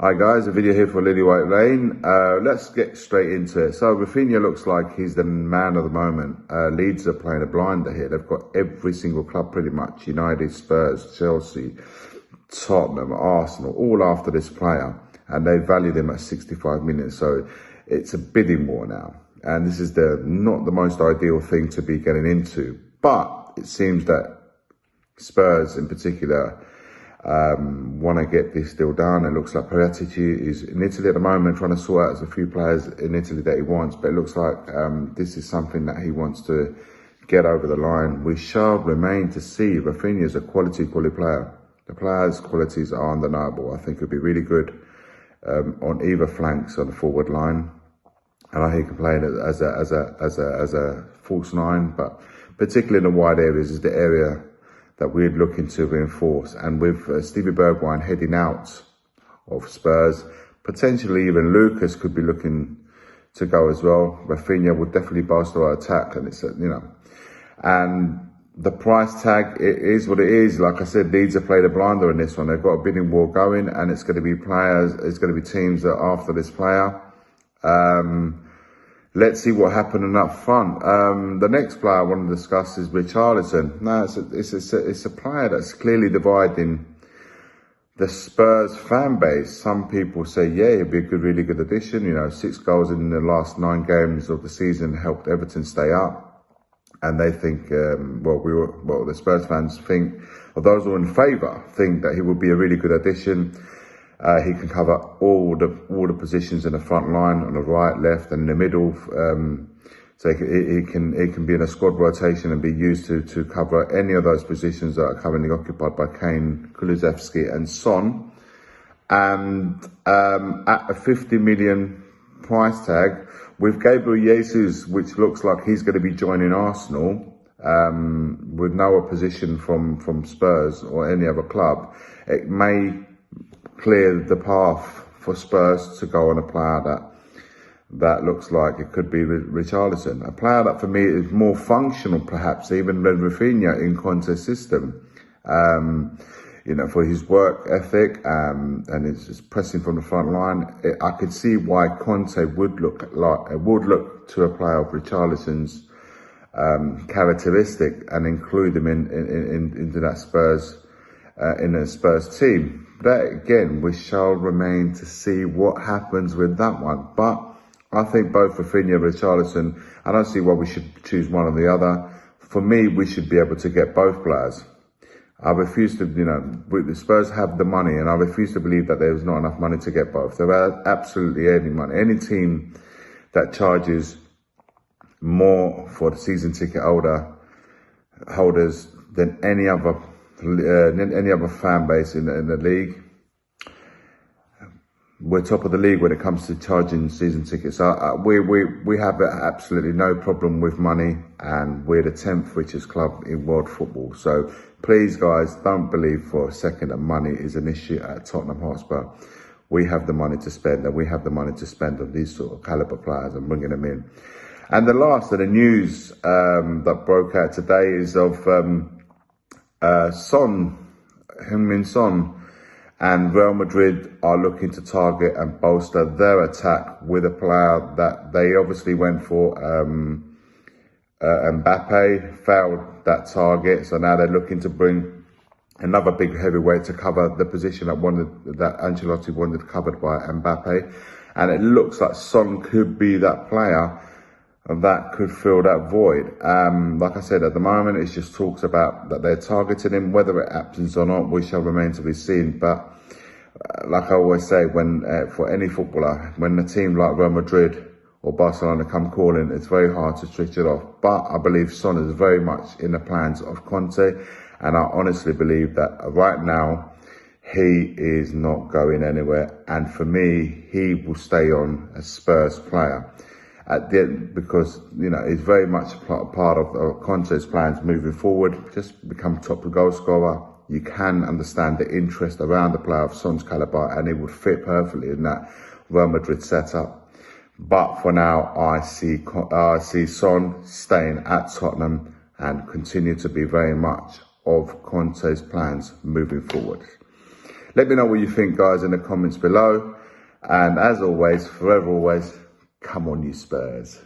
Hi guys, a video here for Lily White Lane. Let's get straight into it. So Raphinha looks like he's the man of the moment. Leeds are playing a blinder here. They've got every single club pretty much. United, Spurs, Chelsea, Tottenham, Arsenal, all after this player. And they value him at 65 million. So it's a bidding war now. And this is not the most ideal thing to be getting into. But it seems that Spurs in particular want to get this deal done. It looks like Paratici is in Italy at the moment trying to sort out a few players in Italy that he wants, but it looks like this is something that he wants to get over the line. We shall remain to see. Raphinha is a quality player. The player's qualities are undeniable. I think he'll be really good on either flanks on the forward line, and I think he can play as a false nine, but particularly in the wide areas is the area that we're looking to reinforce. And with Stevie Bergwijn heading out of Spurs, potentially even Lucas could be looking to go as well. Raphinha would definitely bolster our attack, and it's and the price tag, it is what it is. Like I said, Leeds have played a blinder in this one. They've got a bidding war going, and it's going to be teams that are after this player. Let's see what happened up front. The next player I want to discuss is Richarlison. Now, it's a player that's clearly dividing the Spurs fan base. Some people say, yeah, he'd be a really good addition. 6 goals in the last 9 games of the season helped Everton stay up. And they think, the Spurs fans think, or those who are in favour, think that he would be a really good addition. He can cover all the positions in the front line, on the right, left, and in the middle. So he can be in a squad rotation and be used to cover any of those positions that are currently occupied by Kane, Kulusevski, and Son. And at a 50 million price tag, with Gabriel Jesus, which looks like he's going to be joining Arsenal, with no opposition from Spurs or any other club, it may clear the path for Spurs to go on a player that looks like it could be Richarlison. A player that for me is more functional perhaps even than Raphinha in Conte's system. For his work ethic and his pressing from the front line. I could see why Conte would look to a player of Richarlison's characteristic and include him into that Spurs in a Spurs team. But again, we shall remain to see what happens with that one. But I think both Raphinha and Richarlison, I don't see why we should choose one or the other. For me, we should be able to get both players. I refuse to, the Spurs have the money, and I refuse to believe that there's not enough money to get both. There are absolutely any money. Any team that charges more for the season ticket holders than any other fan base in the league. We're top of the league when it comes to charging season tickets. We have absolutely no problem with money, and we're the 10th richest club in world football. So please, guys, don't believe for a second that money is an issue at Tottenham Hotspur. We have the money to spend, and we have the money to spend on these sort of caliber players and bringing them in. And the last of the news that broke out today is of Son, and Real Madrid are looking to target and bolster their attack with a player that they obviously went for. Mbappe failed that target, so now they're looking to bring another big heavyweight to cover the position that Ancelotti wanted covered by Mbappe, and it looks like Son could be that player that could fill that void. Like I said, at the moment, it's just talks about that they're targeting him. Whether it happens or not, we shall remain to be seen. But like I always say, when for any footballer, when a team like Real Madrid or Barcelona come calling, it's very hard to switch it off. But I believe Son is very much in the plans of Conte, and I honestly believe that right now he is not going anywhere. And for me, he will stay on as Spurs player. Because, it's very much part of Conte's plans moving forward. Just become top goal scorer. You can understand the interest around the player of Son's caliber, and it would fit perfectly in that Real Madrid setup. But for now, I see Son staying at Tottenham and continue to be very much of Conte's plans moving forward. Let me know what you think, guys, in the comments below. And as always, forever always, come on, you Spurs.